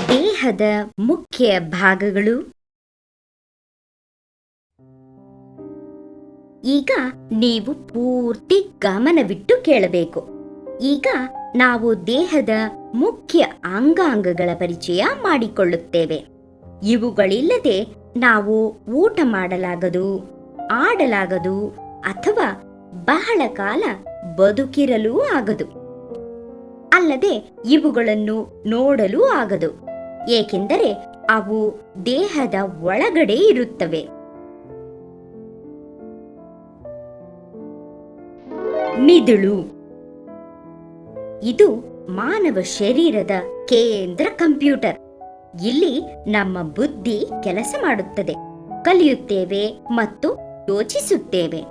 ದೇಹದ ಮುಖ್ಯ ಭಾಗಗಳು. ಈಗ ನೀವು ಪೂರ್ತಿ ಗಮನವಿಟ್ಟು ಕೇಳಬೇಕು. ಈಗ ನಾವು ದೇಹದ ಮುಖ್ಯ ಅಂಗಾಂಗಗಳ ಪರಿಚಯ ಮಾಡಿಕೊಳ್ಳುತ್ತೇವೆ. ಇವುಗಳಿಲ್ಲದೆ ನಾವು ಊಟ ಮಾಡಲಾಗದು, ಆಡಲಾಗದು ಅಥವಾ ಬಹಳ ಕಾಲ ಬದುಕಿರಲೂ ಆಗದು. ಅಲ್ಲದೆ ಇವುಗಳನ್ನು ನೋಡಲೂ ಆಗದು, ಏಕೆಂದರೆ ಅವು ದೇಹದ ಒಳಗಡೆ ಇರುತ್ತವೆ. ಮಿದುಳು ಇದು ಮಾನವ ಶರೀರದ ಕೇಂದ್ರ ಕಂಪ್ಯೂಟರ್. ಇಲ್ಲಿ ನಮ್ಮ ಬುದ್ಧಿ ಕೆಲಸ ಮಾಡುತ್ತದೆ, ಕಲಿಯುತ್ತೇವೆ ಮತ್ತು ಯೋಚಿಸುತ್ತೇವೆ.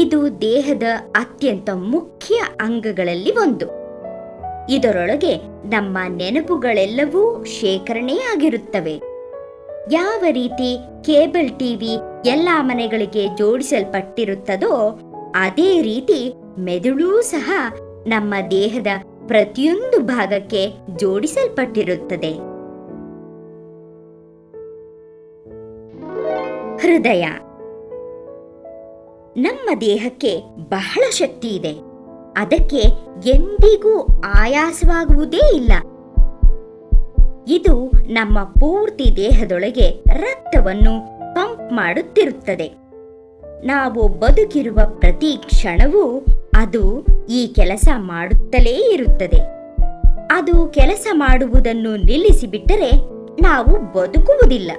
ಇದು ದೇಹದ ಅತ್ಯಂತ ಮುಖ್ಯ ಅಂಗಗಳಲ್ಲಿ ಒಂದು. ಇದರೊಳಗೆ ನಮ್ಮ ನೆನಪುಗಳೆಲ್ಲವೂ ಶೇಖರಣೆಯಾಗಿರುತ್ತವೆ. ಯಾವ ರೀತಿ ಕೇಬಲ್ ಟಿವಿ ಎಲ್ಲ ಮನೆಗಳಿಗೆ ಜೋಡಿಸಲ್ಪಟ್ಟಿರುತ್ತದೋ ಅದೇ ರೀತಿ ಮೆದುಳು ಸಹ ನಮ್ಮ ದೇಹದ ಪ್ರತಿಯೊಂದು ಭಾಗಕ್ಕೆ ಜೋಡಿಸಲ್ಪಟ್ಟಿರುತ್ತದೆ. ಹೃದಯ ನಮ್ಮ ದೇಹಕ್ಕೆ ಬಹಳ ಶಕ್ತಿ ಇದೆ. ಅದಕ್ಕೆ ಎಂದಿಗೂ ಆಯಾಸವಾಗುವುದೇ ಇಲ್ಲ. ಇದು ನಮ್ಮ ಪೂರ್ತಿ ದೇಹದೊಳಗೆ ರಕ್ತವನ್ನು ಪಂಪ್ ಮಾಡುತ್ತಿರುತ್ತದೆ. ನಾವು ಬದುಕಿರುವ ಪ್ರತಿ ಕ್ಷಣವೂ ಅದು ಈ ಕೆಲಸ ಮಾಡುತ್ತಲೇ ಇರುತ್ತದೆ. ಅದು ಕೆಲಸ ಮಾಡುವುದನ್ನು ನಿಲ್ಲಿಸಿಬಿಟ್ಟರೆ ನಾವು ಬದುಕುವುದಿಲ್ಲ.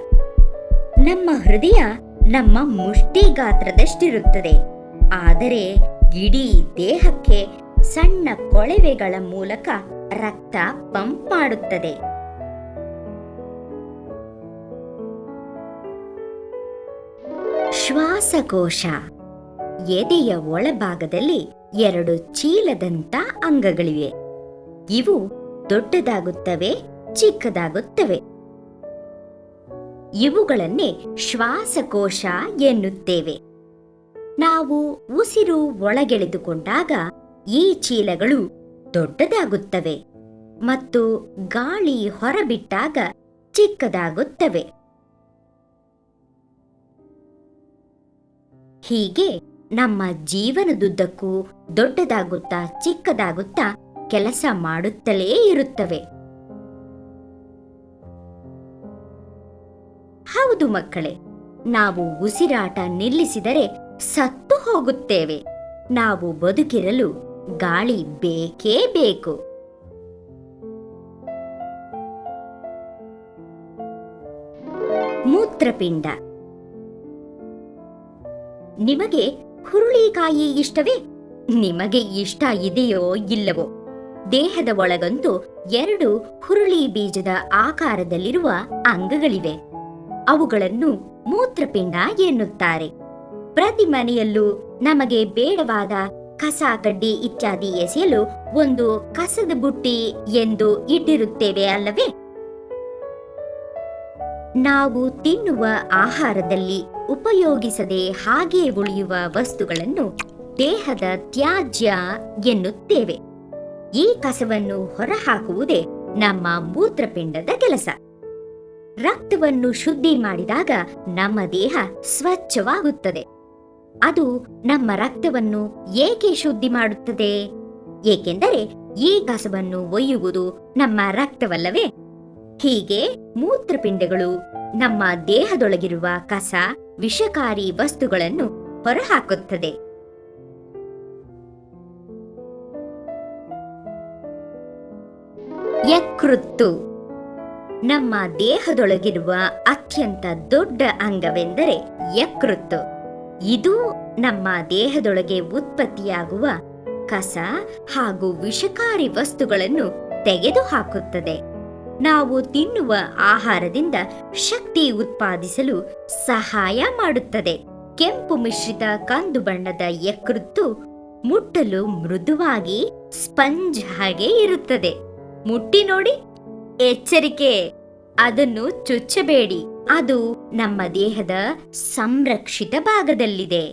ನಮ್ಮ ಹೃದಯ ನಮ್ಮ ಮುಷ್ಟಿ ಗಾತ್ರದಷ್ಟಿರುತ್ತದೆ, ಆದರೆ ಇಡೀ ದೇಹಕ್ಕೆ ಸಣ್ಣ ಕೊಳವೆಗಳ ಮೂಲಕ ರಕ್ತ ಪಂಪ್ ಮಾಡುತ್ತದೆ. ಶ್ವಾಸಕೋಶ ಎದೆಯ ಒಳಭಾಗದಲ್ಲಿ 2 ಚೀಲದಂತ ಅಂಗಗಳಿವೆ. ಇವು ದೊಡ್ಡದಾಗುತ್ತವೆ, ಚಿಕ್ಕದಾಗುತ್ತವೆ. ಇವುಗಳನ್ನೇ ಶ್ವಾಸಕೋಶ ಎನ್ನುತ್ತೇವೆ. ನಾವು ಉಸಿರು ಒಳಗೆಳೆದುಕೊಂಡಾಗ ಈ ಚೀಲಗಳು ದೊಡ್ಡದಾಗುತ್ತವೆ ಮತ್ತು ಗಾಳಿ ಹೊರಬಿಟ್ಟಾಗ ಚಿಕ್ಕದಾಗುತ್ತವೆ. ಹೀಗೆ ನಮ್ಮ ಜೀವನದುದ್ದಕ್ಕೂ ದೊಡ್ಡದಾಗುತ್ತಾ ಚಿಕ್ಕದಾಗುತ್ತಾ ಕೆಲಸ ಮಾಡುತ್ತಲೇ ಇರುತ್ತವೆ. ಹೌದು ಮಕ್ಕಳೇ, ನಾವು ಉಸಿರಾಟ ನಿಲ್ಲಿಸಿದರೆ ಸತ್ತು ಹೋಗುತ್ತೇವೆ. ನಾವು ಬದುಕಿರಲು ಗಾಳಿ ಬೇಕೇ ಬೇಕು. ಮೂತ್ರಪಿಂಡ. ನಿಮಗೆ ಹುರುಳಿಕಾಯಿ ಇಷ್ಟವೇ? ನಿಮಗೆ ಇಷ್ಟ ಇದೆಯೋ ಇಲ್ಲವೋ? ದೇಹದ ಒಳಗಂತೂ 2 ಹುರುಳಿ ಬೀಜದ ಆಕಾರದಲ್ಲಿರುವ ಅಂಗಗಳಿವೆ. ಅವುಗಳನ್ನು ಮೂತ್ರಪಿಂಡ ಎನ್ನುತ್ತಾರೆ. ಪ್ರತಿ ಮನೆಯಲ್ಲೂ ನಮಗೆ ಬೇಡವಾದ ಕಸ ಕಡ್ಡಿ ಇತ್ಯಾದಿ ಎಸೆಯಲು ಒಂದು ಕಸದ ಬುಟ್ಟಿ ಎಂದು ಇಟ್ಟಿರುತ್ತೇವೆ ಅಲ್ಲವೇ? ನಾವು ತಿನ್ನುವ ಆಹಾರದಲ್ಲಿ ಉಪಯೋಗಿಸದೆ ಹಾಗೆ ಉಳಿಯುವ ವಸ್ತುಗಳನ್ನು ದೇಹದ ತ್ಯಾಜ್ಯ ಎನ್ನುತ್ತೇವೆ. ಈ ಕಸವನ್ನು ಹೊರಹಾಕುವುದೇ ನಮ್ಮ ಮೂತ್ರಪಿಂಡದ ಕೆಲಸ. ರಕ್ತವನ್ನು ಶುದ್ಧಿ ಮಾಡಿದಾಗ ನಮ್ಮ ದೇಹ ಸ್ವಚ್ಛವಾಗುತ್ತದೆ. ಅದು ನಮ್ಮ ರಕ್ತವನ್ನು ಏಕೆ ಶುದ್ಧಿ ಮಾಡುತ್ತದೆ? ಏಕೆಂದರೆ ಈ ಕಸವನ್ನು ಒಯ್ಯುವುದು ನಮ್ಮ ರಕ್ತವಲ್ಲವೇ? ಹೀಗೆ ಮೂತ್ರಪಿಂಡಗಳು ನಮ್ಮ ದೇಹದೊಳಗಿರುವ ಕಸ, ವಿಷಕಾರಿ ವಸ್ತುಗಳನ್ನು ಹೊರಹಾಕುತ್ತದೆ. ಯಕೃತ್ತು ನಮ್ಮ ದೇಹದೊಳಗಿರುವ ಅತ್ಯಂತ ದೊಡ್ಡ ಅಂಗವೆಂದರೆ ಯಕೃತ್ತು. ಇದು ನಮ್ಮ ದೇಹದೊಳಗೆ ಉತ್ಪತ್ತಿಯಾಗುವ ಕಸ ಹಾಗೂ ವಿಷಕಾರಿ ವಸ್ತುಗಳನ್ನು ತೆಗೆದುಹಾಕುತ್ತದೆ. ನಾವು ತಿನ್ನುವ ಆಹಾರದಿಂದ ಶಕ್ತಿ ಉತ್ಪಾದಿಸಲು ಸಹಾಯ ಮಾಡುತ್ತದೆ. ಕೆಂಪು ಮಿಶ್ರಿತ ಕಂದು ಬಣ್ಣದ ಯಕೃತ್ತು ಮುಟ್ಟಲು ಮೃದುವಾಗಿ ಸ್ಪಂಜ್ ಹಾಗೆ ಇರುತ್ತದೆ. ಮುಟ್ಟಿ ನೋಡಿ. ಎಚ್ಚರಿಕೆ, ಅದನ್ನು ಚುಚ್ಚಬೇಡಿ. ಅದು ನಮ್ಮ ದೇಹದ ಸಂರಕ್ಷಿತ ಭಾಗದಲ್ಲಿದೆ.